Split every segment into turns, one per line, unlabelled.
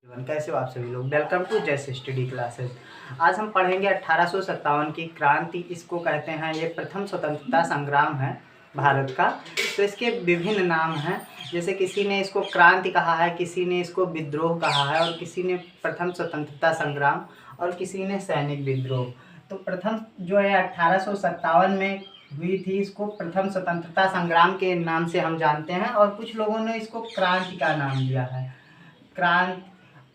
कैसे हो आप सभी लोग। वेलकम टू जैसे स्टडी क्लासेस। आज हम पढ़ेंगे 1857 की क्रांति। इसको कहते हैं, ये प्रथम स्वतंत्रता संग्राम है भारत का। तो इसके विभिन्न नाम हैं, जैसे किसी ने इसको क्रांति कहा है, किसी ने इसको विद्रोह कहा है, और किसी ने प्रथम स्वतंत्रता संग्राम, और किसी ने सैनिक विद्रोह। तो प्रथम जो है 1857 में हुई थी, इसको प्रथम स्वतंत्रता संग्राम के नाम से हम जानते हैं, और कुछ लोगों ने इसको क्रांति का नाम दिया है, क्रांति।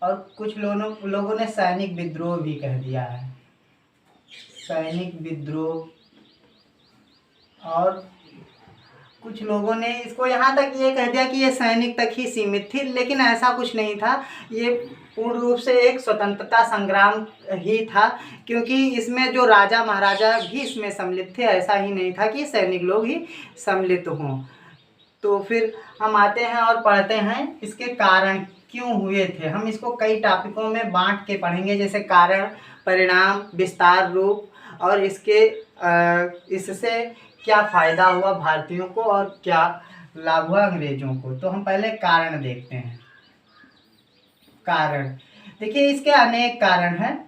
और कुछ लोगों ने सैनिक विद्रोह भी कह दिया है, सैनिक विद्रोह। और कुछ लोगों ने इसको यहाँ तक ये कह दिया कि ये सैनिक तक ही सीमित थी, लेकिन ऐसा कुछ नहीं था। ये पूर्ण रूप से एक स्वतंत्रता संग्राम ही था, क्योंकि इसमें जो राजा महाराजा भी इसमें सम्मिलित थे। ऐसा ही नहीं था कि सैनिक लोग ही सम्मिलित हों। तो फिर हम आते हैं और पढ़ते हैं इसके कारण क्यों हुए थे। हम इसको कई टॉपिकों में बांट के पढ़ेंगे, जैसे कारण, परिणाम, विस्तार रूप, और इससे क्या फ़ायदा हुआ भारतीयों को और क्या लाभ हुआ अंग्रेज़ों को। तो हम पहले कारण देखते हैं। कारण देखिए, इसके अनेक कारण हैं।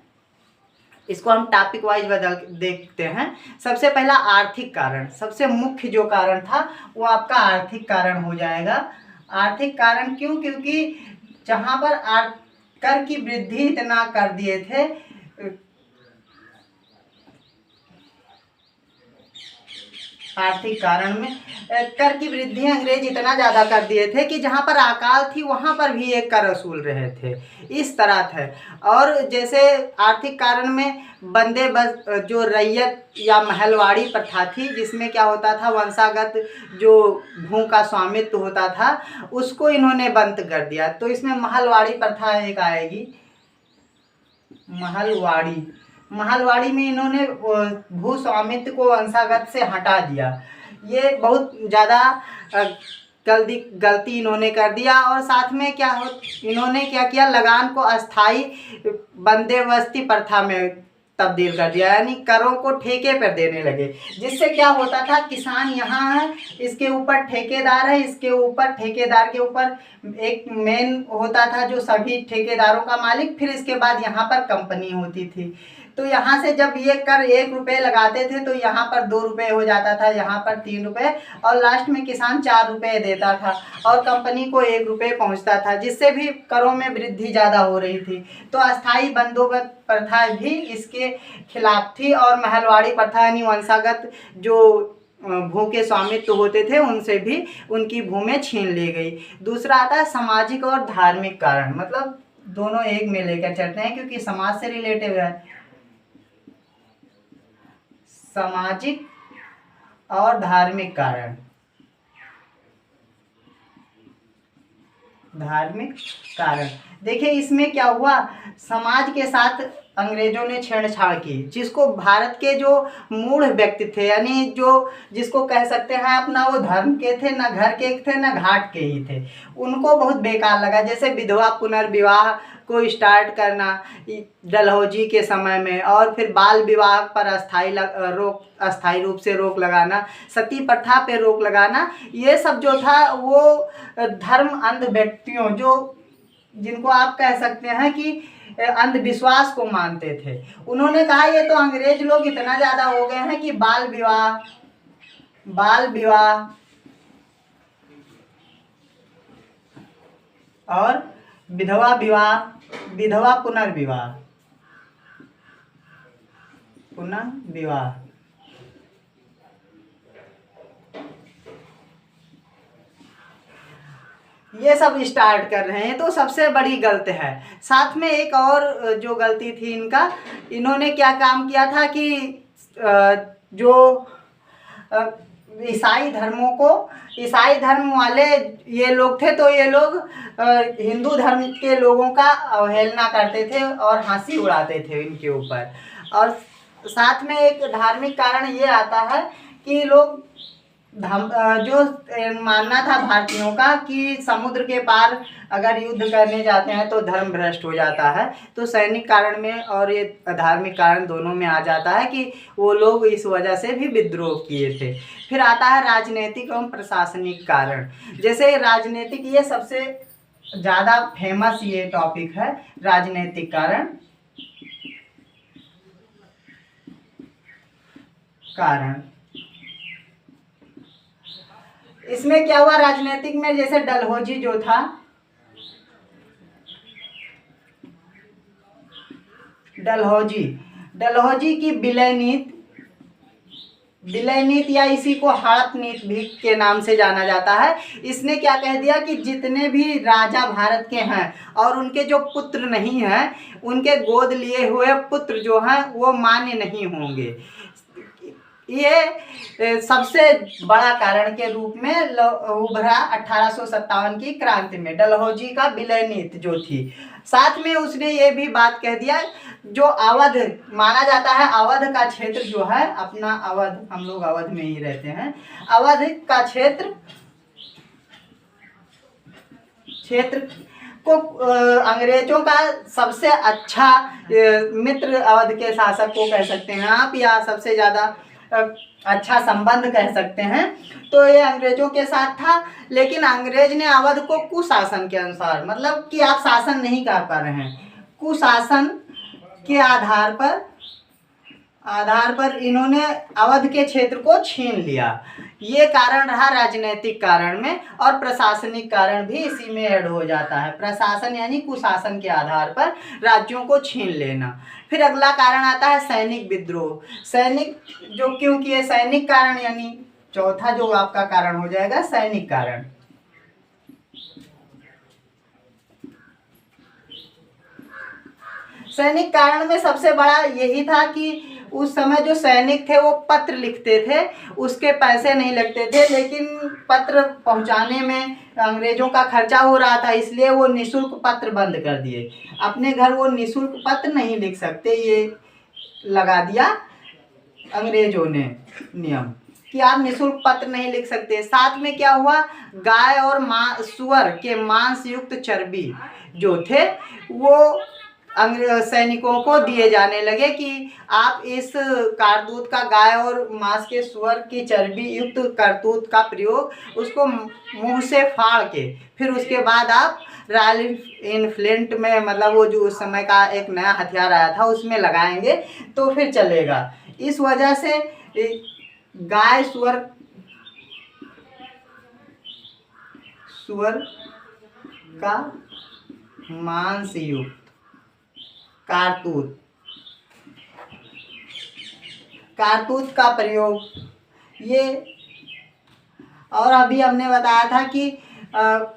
इसको हम टॉपिक वाइज बदल देखते हैं। सबसे पहला आर्थिक कारण, सबसे मुख्य जो कारण था वो आपका आर्थिक कारण हो जाएगा। आर्थिक कारण क्यों? क्योंकि जहाँ पर कर की वृद्धि इतना कर दिए थे, आर्थिक कारण में कर की वृद्धि अंग्रेज इतना ज़्यादा कर दिए थे कि जहाँ पर अकाल थी वहाँ पर भी एक कर वसूल रहे थे, इस तरह थे। और जैसे आर्थिक कारण में बंदे बस जो रैयत या महलवाड़ी प्रथा थी, जिसमें क्या होता था, वंशागत जो भू का स्वामित्व होता था उसको इन्होंने बंद कर दिया। तो इसमें महलवाड़ी प्रथा एक आएगी, महलवाड़ी में इन्होंने भू स्वामित्व को वंशागत से हटा दिया। ये बहुत ज़्यादा गलती इन्होंने कर दिया। और साथ में इन्होंने क्या किया, लगान को अस्थाई बंदोबस्ती प्रथा में तब्दील कर दिया, यानी करों को ठेके पर देने लगे। जिससे क्या होता था, किसान यहाँ है, इसके ऊपर ठेकेदार है, इसके ऊपर ठेकेदार के ऊपर एक मेन होता था जो सभी ठेकेदारों का मालिक, फिर इसके बाद यहाँ पर कंपनी होती थी। तो यहाँ से जब ये कर 1 रुपये लगाते थे तो यहाँ पर 2 रुपये हो जाता था, यहाँ पर 3 रुपये, और लास्ट में किसान 4 रुपये देता था और कंपनी को 1 रुपये पहुँचता था, जिससे भी करों में वृद्धि ज़्यादा हो रही थी। तो अस्थाई बंदोबस्त प्रथा भी इसके खिलाफ थी, और महलवाड़ी प्रथा यानी वंशागत जो भू के स्वामित्व होते थे उनसे भी उनकी भूमि छीन ली गई। दूसरा आता है सामाजिक और धार्मिक कारण, मतलब दोनों एक में लेकर चलते हैं क्योंकि समाज से रिलेटेड है। सामाजिक और धार्मिक कारण, देखिए इसमें क्या हुआ, समाज के साथ अंग्रेजों ने छेड़छाड़ की, जिसको भारत के जो मूढ़ व्यक्ति थे, यानी जिसको कह सकते हैं अपना वो धर्म के थे, ना घर के थे ना घाट के ही थे, उनको बहुत बेकार लगा। जैसे विधवा पुनर्विवाह को स्टार्ट करना डलहौजी के समय में, और फिर बाल विवाह पर अस्थायी रूप से रोक लगाना, सती प्रथा पे रोक लगाना, ये सब जो था वो धर्म अंध व्यक्तियों जिनको आप कह सकते हैं कि अंधविश्वास को मानते थे, उन्होंने कहा ये तो अंग्रेज लोग इतना ज़्यादा हो गए हैं कि बाल विवाह और विधवा पुनर्विवाह ये सब स्टार्ट कर रहे हैं। तो सबसे बड़ी गलती है। साथ में एक और जो गलती थी इन्होंने क्या काम किया था कि जो ईसाई धर्म वाले ये लोग थे, तो ये लोग हिंदू धर्म के लोगों का अवहेलना करते थे और हंसी उड़ाते थे इनके ऊपर। और साथ में एक धार्मिक कारण ये आता है कि लोग जो मानना था भारतीयों का कि समुद्र के पार अगर युद्ध करने जाते हैं तो धर्म भ्रष्ट हो जाता है, तो सैनिक कारण में और ये धार्मिक कारण दोनों में आ जाता है कि वो लोग इस वजह से भी विद्रोह किए थे। फिर आता है राजनीतिक एवं प्रशासनिक कारण। जैसे राजनीतिक, ये सबसे ज़्यादा फेमस ये टॉपिक है, राजनीतिक कारण। कारण इसमें क्या हुआ, राजनीतिक में जैसे डलहौजी जो था, डलहौजी डलहौजी की विलय नीति, विलय नीति या इसी को हड़प नीति भी के नाम से जाना जाता है। इसने क्या कह दिया कि जितने भी राजा भारत के हैं और उनके जो पुत्र नहीं हैं, उनके गोद लिए हुए पुत्र जो हैं वो मान्य नहीं होंगे। ये सबसे बड़ा कारण के रूप में उभरा 1857 की क्रांति में, डलहौजी का विलय नीति जो थी। साथ में उसने ये भी बात कह दिया, जो अवध माना जाता है, अवध का क्षेत्र जो है अपना, अवध हम लोग अवध में ही रहते हैं, अवध का क्षेत्र को अंग्रेजों का सबसे अच्छा मित्र अवध के शासक को कह सकते हैं आप, या सबसे ज़्यादा अच्छा संबंध कह सकते हैं। तो ये अंग्रेजों के साथ था, लेकिन अंग्रेज ने अवध को कुशासन के अनुसार, मतलब कि आप शासन नहीं कर पा रहे हैं, कुशासन के आधार पर इन्होंने अवध के क्षेत्र को छीन लिया। ये कारण रहा राजनीतिक कारण में, और प्रशासनिक कारण भी इसी में ऐड हो जाता है। प्रशासन यानी कुशासन के आधार पर राज्यों को छीन लेना। फिर अगला कारण आता है सैनिक विद्रोह। सैनिक जो क्यों किए, सैनिक कारण, यानी चौथा जो आपका कारण हो जाएगा सैनिक कारण। सैनिक कारण में सबसे बड़ा यही था कि उस समय जो सैनिक थे वो पत्र लिखते थे, उसके पैसे नहीं लगते थे, लेकिन पत्र पहुंचाने में अंग्रेजों का खर्चा हो रहा था, इसलिए वो निःशुल्क पत्र बंद कर दिए। अपने घर वो निःशुल्क पत्र नहीं लिख सकते, ये लगा दिया अंग्रेजों ने नियम कि आप निःशुल्क पत्र नहीं लिख सकते। साथ में क्या हुआ, गाय और सुअर के मांस युक्त चर्बी जो थे वो सैनिकों को दिए जाने लगे कि आप इस कारतूत का, गाय और मांस के सुअर की चर्बी युक्त कारतूत का प्रयोग उसको मुंह से फाड़ के फिर उसके बाद आप रॉयल इनफ्लेंट में, मतलब वो जो उस समय का एक नया हथियार आया था उसमें लगाएंगे तो फिर चलेगा। इस वजह से गाय सुअर का मांस युक्त कारतूत का प्रयोग, ये, और अभी हमने बताया था कि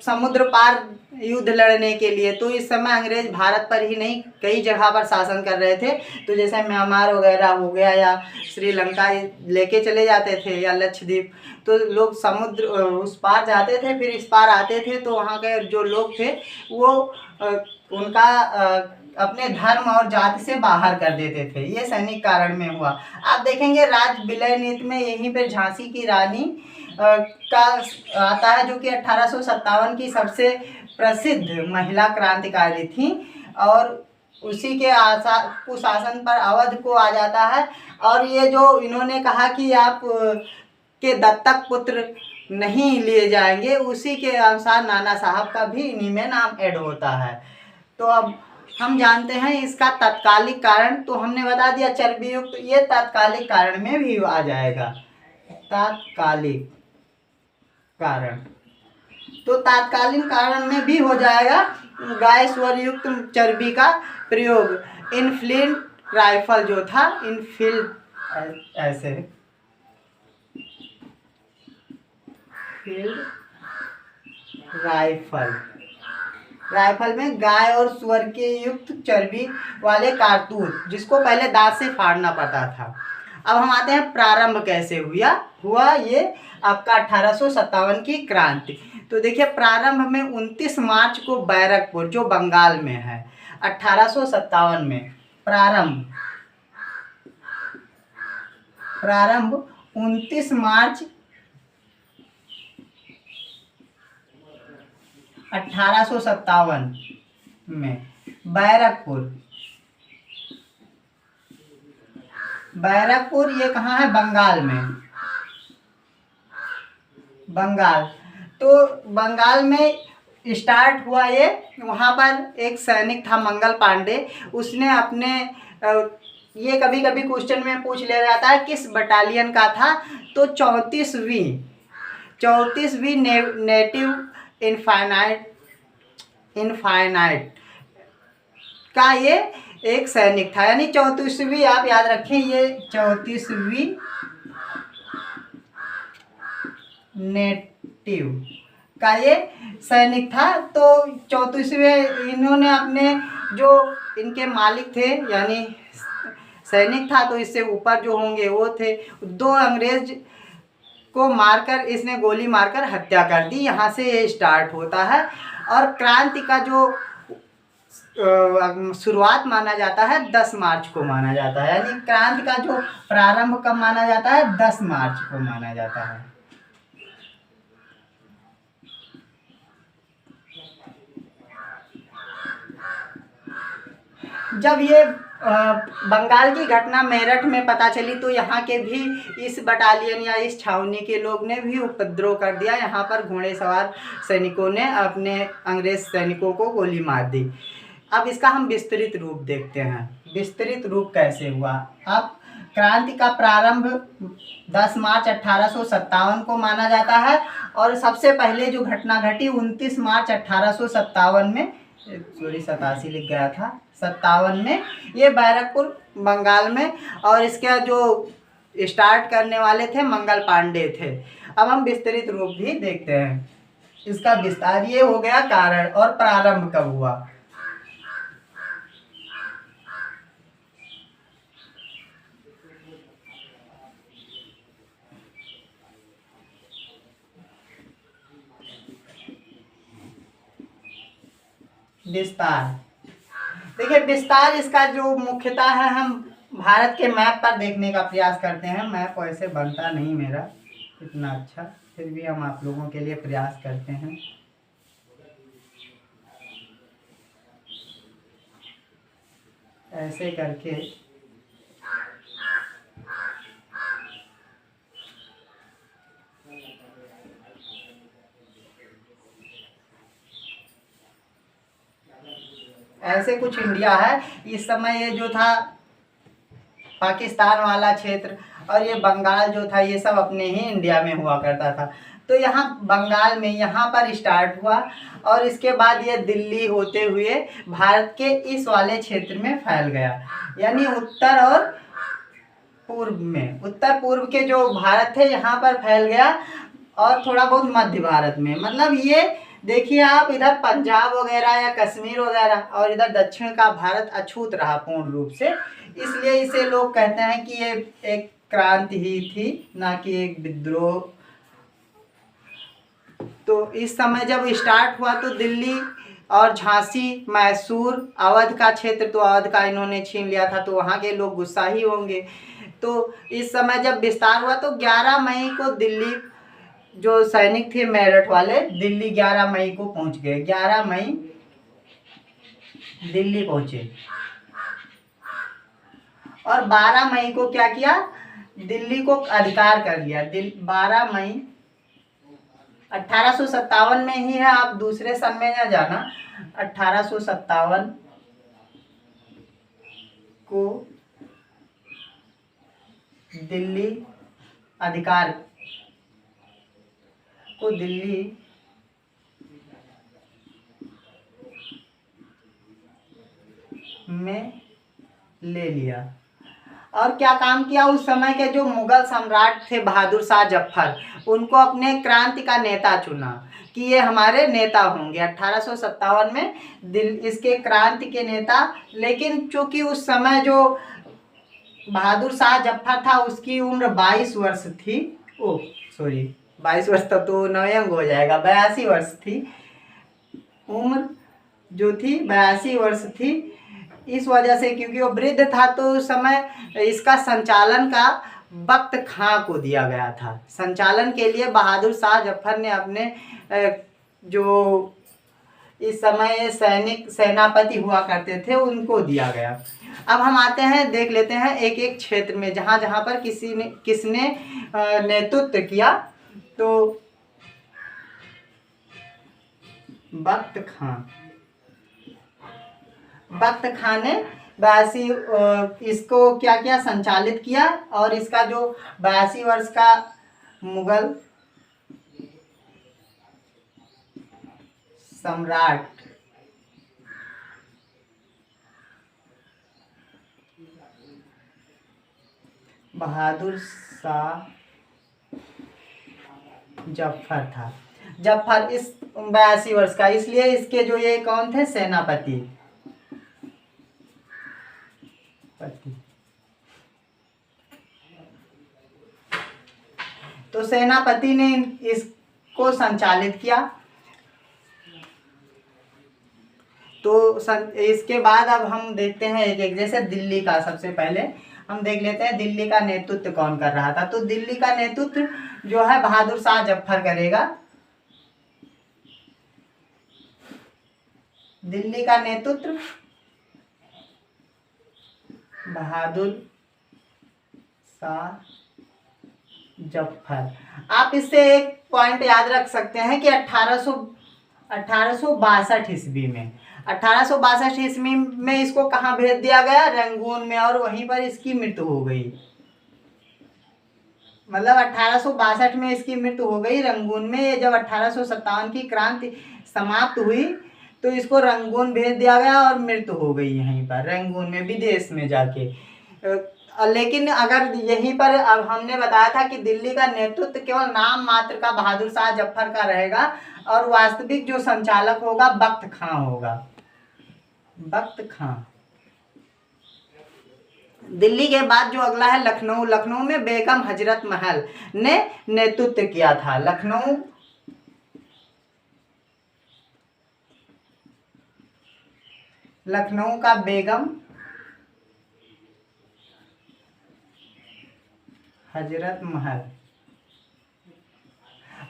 समुद्र पार युद्ध लड़ने के लिए, तो इस समय अंग्रेज भारत पर ही नहीं कई जगह पर शासन कर रहे थे। तो जैसे म्यांमार वगैरह हो गया या श्रीलंका लेके चले जाते थे, या लक्षद्वीप, तो लोग समुद्र उस पार जाते थे, फिर इस पार आते थे, तो वहाँ के जो लोग थे वो उनका अपने धर्म और जाति से बाहर कर देते थे। ये सैनिक कारण में हुआ। आप देखेंगे राज विलय नीति में यहीं पे झांसी की रानी का आता है, जो कि 1857 की सबसे प्रसिद्ध महिला क्रांतिकारी थी, और उसी के कुशासन पर अवध को आ जाता है। और ये जो इन्होंने कहा कि आप के दत्तक पुत्र नहीं लिए जाएंगे, उसी के अनुसार नाना साहब का भी इन्हीं में नाम ऐड होता है। तो अब हम जानते हैं इसका तात्कालिक कारण, तो हमने बता दिया चर्बी युक्त, ये तात्कालिक कारण में भी आ जाएगा। तात्कालिक कारण, तो तात्कालिक कारण में भी हो जाएगा गाय सुअर युक्त चर्बी का प्रयोग। इनफील्ड राइफल जो था, इनफील्ड ऐसे फील्ड राइफल में गाय और सुअर के युक्त चर्बी वाले कारतूस, जिसको पहले दांत से फाड़ना पड़ता था। अब हम आते हैं प्रारंभ कैसे हुआ ये आपका 1857 की क्रांति। तो देखिए प्रारंभ में 29 मार्च को बैरकपुर जो बंगाल में है, 1857 में प्रारंभ 29 मार्च 1857 में बैरकपुर ये कहाँ है, बंगाल में। बंगाल, तो बंगाल में स्टार्ट हुआ ये, वहाँ पर एक सैनिक था मंगल पांडे, उसने अपने ये कभी कभी क्वेश्चन में पूछ लिया जाता है किस बटालियन का था, तो 34वीं नेटिव इनफाइनाइट का ये एक सैनिक था। यानी 34वीं, आप याद रखें, ये 34वीं नेटिव का ये सैनिक था। तो 34वें इन्होंने अपने जो इनके मालिक थे यानी सैनिक था, तो इससे ऊपर जो होंगे वो थे, 2 अंग्रेज को मारकर इसने गोली मारकर हत्या कर दी। यहाँ से ये स्टार्ट होता है। और क्रांति का जो शुरुआत माना जाता है 10 मार्च को माना जाता है। यानी क्रांति का जो प्रारंभ कब माना जाता है, 10 मार्च को माना जाता है। जब ये बंगाल की घटना मेरठ में पता चली, तो यहाँ के भी इस बटालियन या इस छावनी के लोग ने भी उपद्रव कर दिया। यहाँ पर घोड़े सवार सैनिकों ने अपने अंग्रेज सैनिकों को गोली मार दी। अब इसका हम विस्तृत रूप देखते हैं। विस्तृत रूप कैसे हुआ। अब क्रांति का प्रारंभ 10 मार्च 1857 को माना जाता है, और सबसे पहले जो घटना घटी 29 मार्च 1857 में, सॉरी 87 लिख गया था, 57 में, ये बैरकपुर बंगाल में, और इसका जो स्टार्ट करने वाले थे मंगल पांडे थे। अब हम विस्तृत रूप भी देखते हैं। इसका विस्तार ये हो गया कारण और प्रारंभ कब हुआ। विस्तार देखिए, विस्तार इसका जो मुख्यतः है, हम भारत के मैप पर देखने का प्रयास करते हैं। मैप वैसे बनता नहीं मेरा इतना अच्छा, फिर भी हम आप लोगों के लिए प्रयास करते हैं। ऐसे करके ऐसे कुछ इंडिया है। इस समय ये जो था पाकिस्तान वाला क्षेत्र, और ये बंगाल जो था, ये सब अपने ही इंडिया में हुआ करता था। तो यहाँ बंगाल में यहाँ पर स्टार्ट हुआ, और इसके बाद ये दिल्ली होते हुए भारत के इस वाले क्षेत्र में फैल गया। यानी उत्तर और पूर्व में, उत्तर पूर्व के जो भारत थे यहाँ पर फैल गया, और थोड़ा बहुत मध्य भारत में। मतलब ये देखिए आप, इधर पंजाब वगैरह या कश्मीर वगैरह, और इधर दक्षिण का भारत अछूत रहा पूर्ण रूप से। इसलिए इसे लोग कहते हैं कि ये एक क्रांति ही थी, ना कि एक विद्रोह। तो इस समय जब स्टार्ट हुआ, तो दिल्ली और झांसी, मैसूर, अवध का क्षेत्र, तो अवध का इन्होंने छीन लिया था, तो वहाँ के लोग गुस्सा ही होंगे। तो इस समय जब विस्तार हुआ, तो 11 मई को दिल्ली जो सैनिक थे मेरठ वाले, दिल्ली 11 मई को पहुंच गए। 11 मई दिल्ली पहुंचे, और 12 मई को क्या किया, दिल्ली को अधिकार कर लिया। 12 मई 1857 में ही है, आप दूसरे सन में ना जाना। 1857 को दिल्ली अधिकार को दिल्ली में ले लिया। और क्या काम किया, उस समय के जो मुगल सम्राट थे बहादुर शाह जफर, उनको अपने क्रांति का नेता चुना कि ये हमारे नेता होंगे। 1857 में इसके क्रांति के नेता। लेकिन चूंकि उस समय जो बहादुर शाह जफर था, उसकी उम्र 22 वर्ष थी। ओ सॉरी, 22 वर्ष तक तो नवयंग हो जाएगा, 82 वर्ष थी उम्र, जो थी 82 वर्ष थी। इस वजह से, क्योंकि वो वृद्ध था, तो उस समय इसका संचालन का वक्त खां को दिया गया था। संचालन के लिए बहादुर शाह जफर ने अपने जो इस समय सेनापति हुआ करते थे, उनको दिया गया। अब हम आते हैं, देख लेते हैं एक एक क्षेत्र में जहाँ जहाँ पर किसने नेतृत्व किया। तो बख्त खां। बख्त खां ने 82 इसको क्या क्या संचालित किया, और इसका जो 82 वर्ष का मुगल सम्राट बहादुर शाह जफर था। जफर इस 82 वर्ष का, इसलिए इसके जो ये कौन थे, सेनापति तो सेनापति ने इसको संचालित किया। तो इसके बाद अब हम देखते हैं एक एक, जैसे दिल्ली का सबसे पहले हम देख लेते हैं दिल्ली का नेतृत्व कौन कर रहा था। तो दिल्ली का नेतृत्व जो है बहादुर शाह जफर करेगा। दिल्ली का नेतृत्व बहादुर शाह जफर। आप इससे एक पॉइंट याद रख सकते हैं कि 1862 ईस्वी में 1862 ईस्वी में इसको कहाँ भेज दिया गया, रंगून में, और वहीं पर इसकी मृत्यु हो गई। मतलब 1862 में इसकी मृत्यु हो गई रंगून में। ये जब 1857 की क्रांति समाप्त हुई तो इसको रंगून भेज दिया गया और मृत्यु हो गई यहीं पर रंगून में, विदेश में जाके। लेकिन अगर यहीं पर अब हमने बताया था कि दिल्ली का नेतृत्व केवल नाम मात्र का बहादुर शाह जफर का रहेगा, और वास्तविक जो संचालक होगा बख्त खां होगा। बख्त खां। दिल्ली के बाद जो अगला है लखनऊ। लखनऊ में बेगम हजरत महल ने नेतृत्व किया था। लखनऊ का बेगम हजरत महल।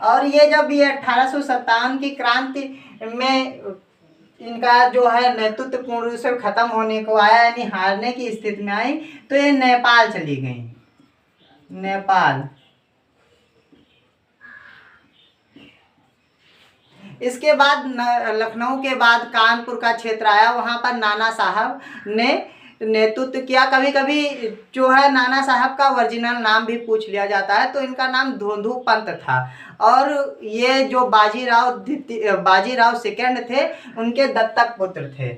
और ये जब ये 1857 की क्रांति में इनका जो है नेतृत्व पूर्ण रूप से खत्म होने को आया, यानी हारने की स्थिति में आई, तो ये नेपाल चली गई। नेपाल। इसके बाद लखनऊ के बाद कानपुर का क्षेत्र आया, वहां पर नाना साहब ने नेतृत्व किया। कभी कभी जो है नाना साहब का ओरिजिनल नाम भी पूछ लिया जाता है, तो इनका नाम धोंधू पंत था। और ये जो बाजीराव सेकंड थे, उनके दत्तक पुत्र थे।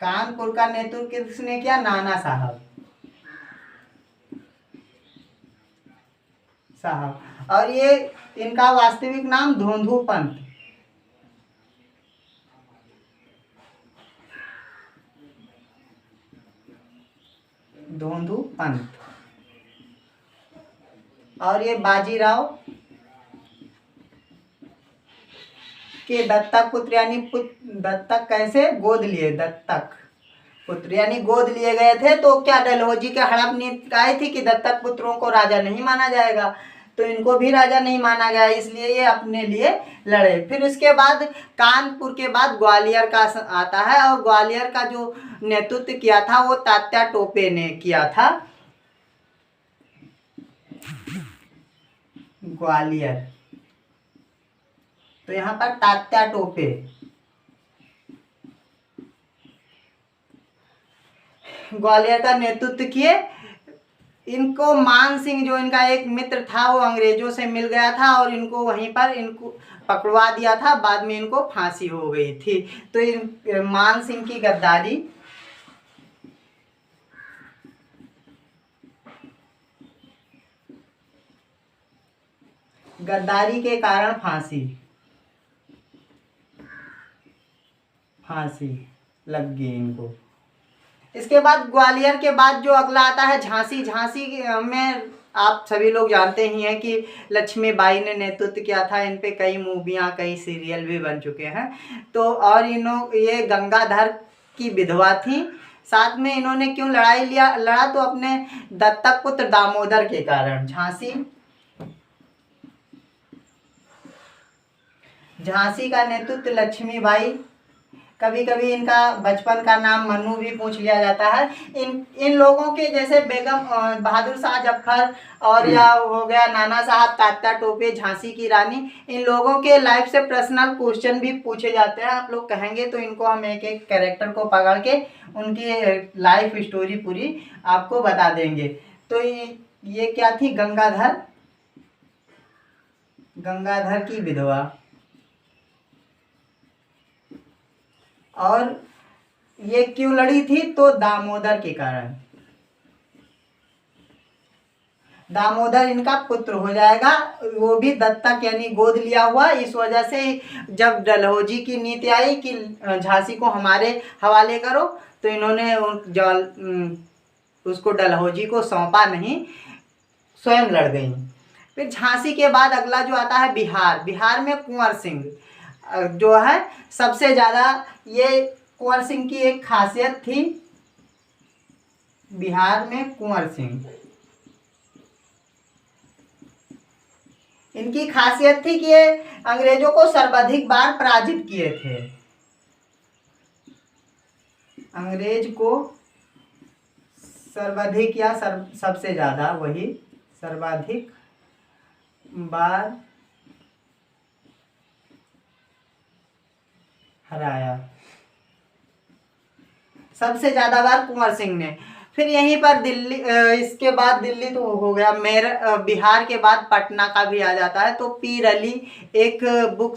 कानपुर का नेतृत्व किसने किया, नाना साहब। और ये इनका वास्तविक नाम धोंधू पंत। धोंधू पंत। और ये बाजीराव के दत्तक पुत्र, यानी दत्तक कैसे, गोद लिए, दत्तक पुत्र यानी गोद लिए गए थे। तो क्या डलहौजी के हड़प नीति आई थी कि दत्तक पुत्रों को राजा नहीं माना जाएगा, तो इनको भी राजा नहीं माना गया, इसलिए ये अपने लिए लड़े। फिर उसके बाद कानपुर के बाद ग्वालियर का आता है, और ग्वालियर का जो नेतृत्व किया था वो तात्या टोपे ने किया था। ग्वालियर, तो यहाँ पर तात्या टोपे। ग्वालियर का नेतृत्व किए। इनको मान सिंह जो इनका एक मित्र था, वो अंग्रेजों से मिल गया था और इनको वहीं पर इनको पकड़वा दिया था। बाद में इनको फांसी हो गई थी। तो मान सिंह की गद्दारी के कारण फांसी लग गई इनको। इसके बाद ग्वालियर के बाद जो अगला आता है झांसी। झांसी में आप सभी लोग जानते ही हैं कि लक्ष्मीबाई ने नेतृत्व किया था। इन पे कई मूवियाँ, कई सीरियल भी बन चुके हैं। तो और ये गंगाधर की विधवा थी। साथ में इन्होंने क्यों लड़ा तो अपने दत्तक पुत्र दामोदर के कारण। झांसी का नेतृत्व लक्ष्मीबाई कभी कभी इनका बचपन का नाम मन्नू भी पूछ लिया जाता है। इन लोगों के जैसे बेगम बहादुर शाह जफर और या हो गया नाना साहब तात्या टोपे, झांसी की रानी, इन लोगों के लाइफ से पर्सनल क्वेश्चन भी पूछे जाते हैं। आप लोग कहेंगे तो इनको हम एक एक कैरेक्टर को पकड़ के उनकी लाइफ स्टोरी पूरी आपको बता देंगे। तो ये क्या थी, गंगाधर की विधवा। और ये क्यों लड़ी थी, तो दामोदर के कारण। दामोदर इनका पुत्र हो जाएगा, वो भी दत्तक यानी गोद लिया हुआ। इस वजह से जब डलहौजी की नीति आई कि झांसी को हमारे हवाले करो, तो इन्होंने उसको डलहौजी को सौंपा नहीं, स्वयं लड़ गई। फिर झांसी के बाद अगला जो आता है बिहार में कुंवर सिंह जो है सबसे ज़्यादा। ये कुंवर सिंह की एक खासियत थी, बिहार में कुंवर सिंह, इनकी खासियत थी कि ये अंग्रेजों को सर्वाधिक बार पराजित किए थे। अंग्रेज को सर्वाधिक या सबसे ज़्यादा, वही सर्वाधिक बार हराया, सबसे ज़्यादा बार कुंवर सिंह ने। फिर यहीं पर दिल्ली, इसके बाद दिल्ली तो हो गया, बिहार के बाद पटना का भी आ जाता है। तो पीर अली एक बुक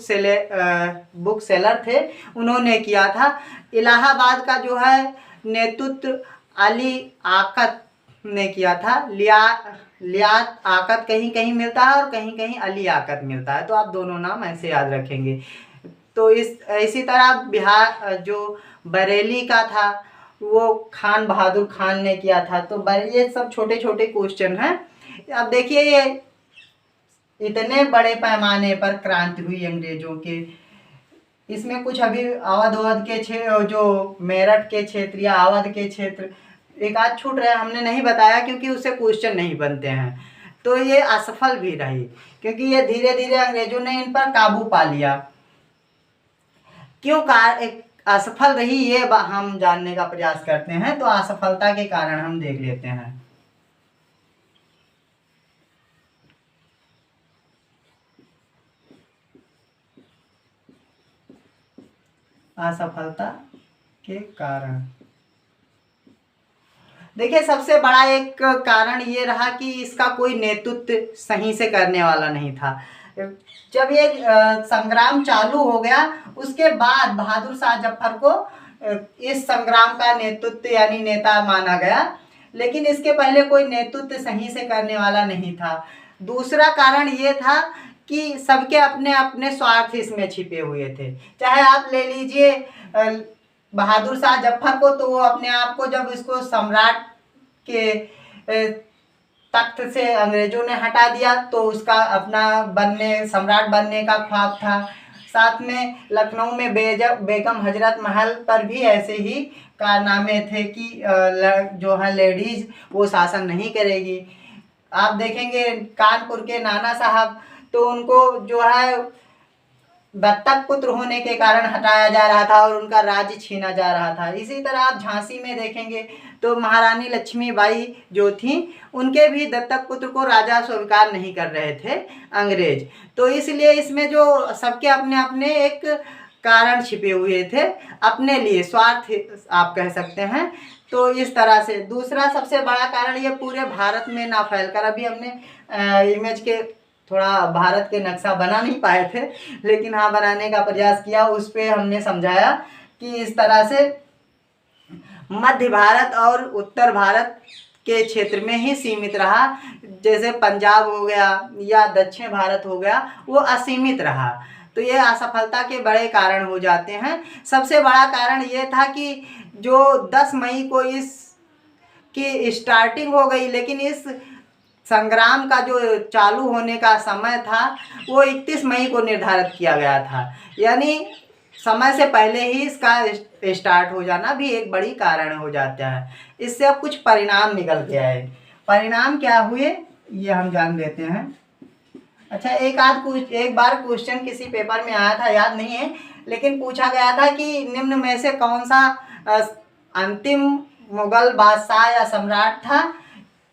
सेलर थे, उन्होंने किया था। इलाहाबाद का जो है नेतृत्व अली आकत ने किया था। लियात आकत कहीं कहीं मिलता है और कहीं कहीं अली आकत मिलता है, तो आप दोनों नाम ऐसे याद रखेंगे। तो इसी तरह बिहार जो बरेली का था वो खान बहादुर खान ने किया था। तो ये सब छोटे छोटे क्वेश्चन हैं। अब देखिए, ये इतने बड़े पैमाने पर क्रांति हुई अंग्रेजों के, इसमें कुछ अभी अवध के क्षेत्र, जो मेरठ के क्षेत्र या अवध के क्षेत्र एक आध छूट रहे, हमने नहीं बताया क्योंकि उससे क्वेश्चन नहीं बनते हैं। तो ये असफल भी रही, क्योंकि ये धीरे धीरे अंग्रेजों ने इन पर काबू पा लिया। क्यों असफल रही, ये हम जानने का प्रयास करते हैं। तो असफलता के कारण हम देख लेते हैं। असफलता के कारण देखिए, सबसे बड़ा एक कारण ये रहा कि इसका कोई नेतृत्व सही से करने वाला नहीं था। जब ये संग्राम चालू हो गया, उसके बाद बहादुर शाह जफर को इस संग्राम का नेतृत्व यानी नेता माना गया, लेकिन इसके पहले कोई नेतृत्व सही से करने वाला नहीं था। दूसरा कारण ये था कि सबके अपने अपने स्वार्थ इसमें छिपे हुए थे। चाहे आप ले लीजिए बहादुर शाह जफर को, तो वो अपने आप को जब इसको सम्राट के तख्त से अंग्रेजों ने हटा दिया, तो उसका अपना सम्राट बनने का ख्वाब था। साथ में लखनऊ में बेगम हजरत महल पर भी ऐसे ही कारनामे थे कि जो है लेडीज वो शासन नहीं करेगी। आप देखेंगे कानपुर के नाना साहब, तो उनको जो है दत्तक पुत्र होने के कारण हटाया जा रहा था और उनका राज्य छीना जा रहा था। इसी तरह आप झांसी में देखेंगे तो महारानी लक्ष्मीबाई जो थी, उनके भी दत्तक पुत्र को राजा स्वीकार नहीं कर रहे थे अंग्रेज। तो इसलिए इसमें जो सबके अपने अपने एक कारण छिपे हुए थे, अपने लिए स्वार्थ आप कह सकते हैं। तो इस तरह से दूसरा सबसे बड़ा कारण ये पूरे भारत में ना फैलकर, अभी हमने इमेज के थोड़ा भारत के नक्शा बना नहीं पाए थे, लेकिन हाँ बनाने का प्रयास किया। उस पर हमने समझाया कि इस तरह से मध्य भारत और उत्तर भारत के क्षेत्र में ही सीमित रहा, जैसे पंजाब हो गया या दक्षिण भारत हो गया, वो असीमित रहा। तो ये असफलता के बड़े कारण हो जाते हैं। सबसे बड़ा कारण ये था कि जो 10 मई को इस की स्टार्टिंग हो गई, लेकिन इस संग्राम का जो चालू होने का समय था वो 31 मई को निर्धारित किया गया था, यानी समय से पहले ही इसका स्टार्ट हो जाना भी एक बड़ी कारण हो जाता है। इससे अब कुछ परिणाम निकल के आए। परिणाम क्या हुए ये हम जान लेते हैं। अच्छा, एक बार क्वेश्चन किसी पेपर में आया था, याद नहीं है, लेकिन पूछा गया था कि निम्न में से कौन सा अंतिम मुगल बादशाह या सम्राट था,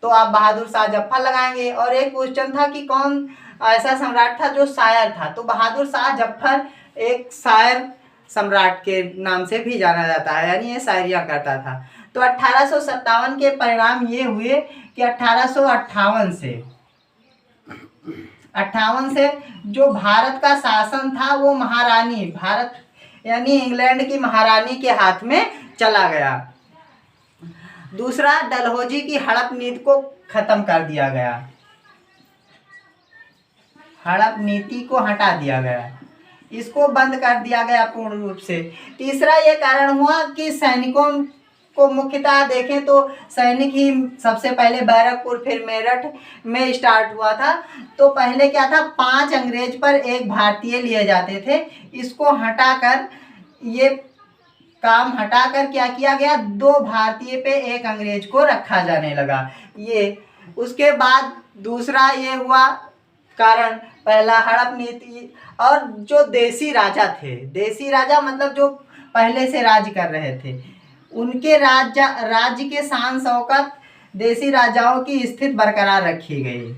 तो आप बहादुर शाह जफर लगाएंगे। और एक क्वेश्चन था कि कौन ऐसा सम्राट था जो शायर था, तो बहादुर शाह जफर एक शायर सम्राट के नाम से भी जाना जाता है, यानी ये शायरियाँ करता था। तो 1857 के परिणाम ये हुए कि 1858 से जो भारत का शासन था वो महारानी भारत यानी इंग्लैंड की महारानी के हाथ में चला गया। दूसरा, डलहौजी की हड़प नीति को खत्म कर दिया गया, हड़प नीति को हटा दिया गया, इसको बंद कर दिया गया पूर्ण रूप से। तीसरा ये कारण हुआ कि सैनिकों को मुख्यतः देखें तो सैनिक ही सबसे पहले बैरकपुर फिर मेरठ में स्टार्ट हुआ था। तो पहले क्या था, 5 अंग्रेज पर 1 भारतीय लिए जाते थे, इसको हटाकर ये काम हटाकर क्या किया गया, 2 भारतीय पे 1 अंग्रेज को रखा जाने लगा। ये उसके बाद दूसरा ये हुआ कारण, पहला हड़प नीति, और जो देसी राजा थे, देसी राजा मतलब जो पहले से राज कर रहे थे, उनके राज्य के शान शौकत देसी राजाओं की स्थिति बरकरार रखी गई।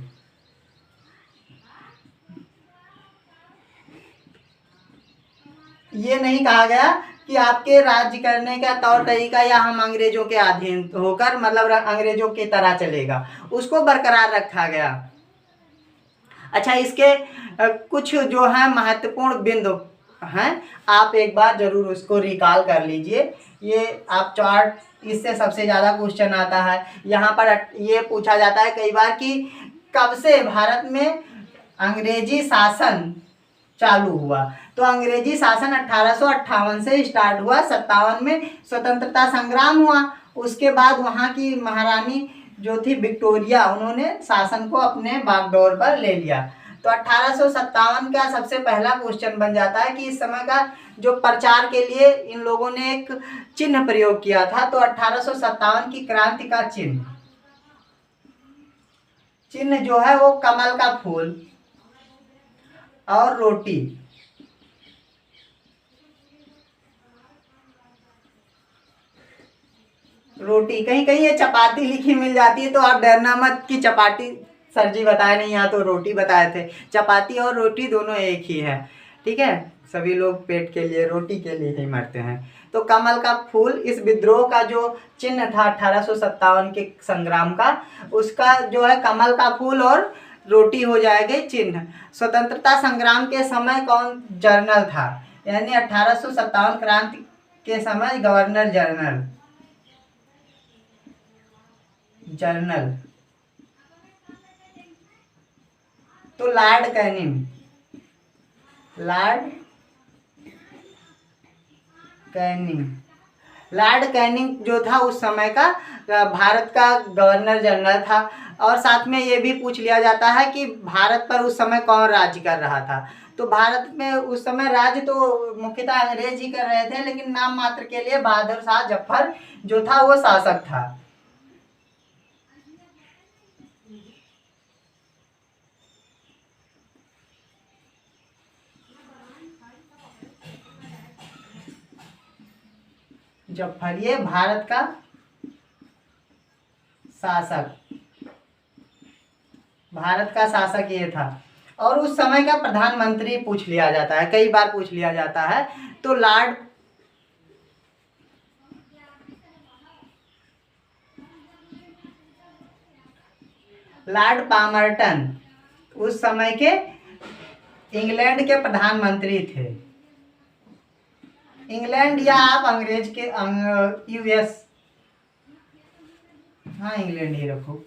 ये नहीं कहा गया कि आपके राज्य करने का तौर तरीका या हम अंग्रेजों के अधीन होकर मतलब अंग्रेजों की तरह चलेगा, उसको बरकरार रखा गया। अच्छा, इसके कुछ जो है महत्वपूर्ण बिंदु हैं, आप एक बार जरूर उसको रिकॉल कर लीजिए। ये आप चार्ट, इससे सबसे ज़्यादा क्वेश्चन आता है। यहाँ पर ये पूछा जाता है कई बार कि कब से भारत में अंग्रेजी शासन चालू हुआ, तो अंग्रेजी शासन 1858 से स्टार्ट हुआ। 57 में स्वतंत्रता संग्राम हुआ, उसके बाद वहाँ की महारानी जो थी विक्टोरिया, उन्होंने शासन को अपने बागडोर पर ले लिया। तो 1857 का सबसे पहला क्वेश्चन बन जाता है कि इस समय का जो प्रचार के लिए इन लोगों ने एक चिन्ह प्रयोग किया था, तो 1857 की क्रांति का चिन्ह जो है वो कमल का फूल और रोटी, कहीं कहीं ये चपाती लिखी मिल जाती है, तो आप डरना मत कि चपाती सर जी बताए नहीं, यहाँ तो रोटी बताए थे। चपाती और रोटी दोनों एक ही है, ठीक है। सभी लोग पेट के लिए, रोटी के लिए ही मरते हैं। तो कमल का फूल, इस विद्रोह का जो चिन्ह था 1857 के संग्राम का, उसका जो है कमल का फूल और रोटी हो जाएगी चिन्ह। स्वतंत्रता संग्राम के समय कौन जनरल था, यानी 1857 क्रांति के समय गवर्नर जनरल तो लॉर्ड कैनिंग जो था उस समय का भारत का गवर्नर जनरल था। और साथ में ये भी पूछ लिया जाता है कि भारत पर उस समय कौन राज्य कर रहा था, तो भारत में उस समय राज्य तो मुख्यतः अंग्रेज ही कर रहे थे, लेकिन नाम मात्र के लिए बहादुर शाह जफर जो था वो शासक था। जफर ये भारत का शासक ये था। और उस समय का प्रधानमंत्री पूछ लिया जाता है, कई बार पूछ लिया जाता है, तो लॉर्ड पामर्टन उस समय के इंग्लैंड के प्रधानमंत्री थे। इंग्लैंड या आप अंग्रेज के यूएस, हाँ इंग्लैंड ही रखो,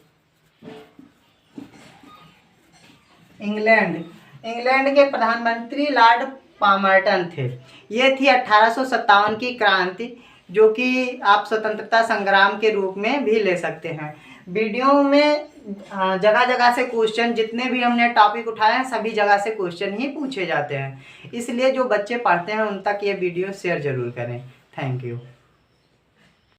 इंग्लैंड के प्रधानमंत्री लॉर्ड पामर्टन थे। ये थी 1857 की क्रांति, जो कि आप स्वतंत्रता संग्राम के रूप में भी ले सकते हैं। वीडियो में जगह जगह से क्वेश्चन, जितने भी हमने टॉपिक उठाए हैं सभी जगह से क्वेश्चन ही पूछे जाते हैं, इसलिए जो बच्चे पढ़ते हैं उन तक ये वीडियो शेयर ज़रूर करें। Thank you.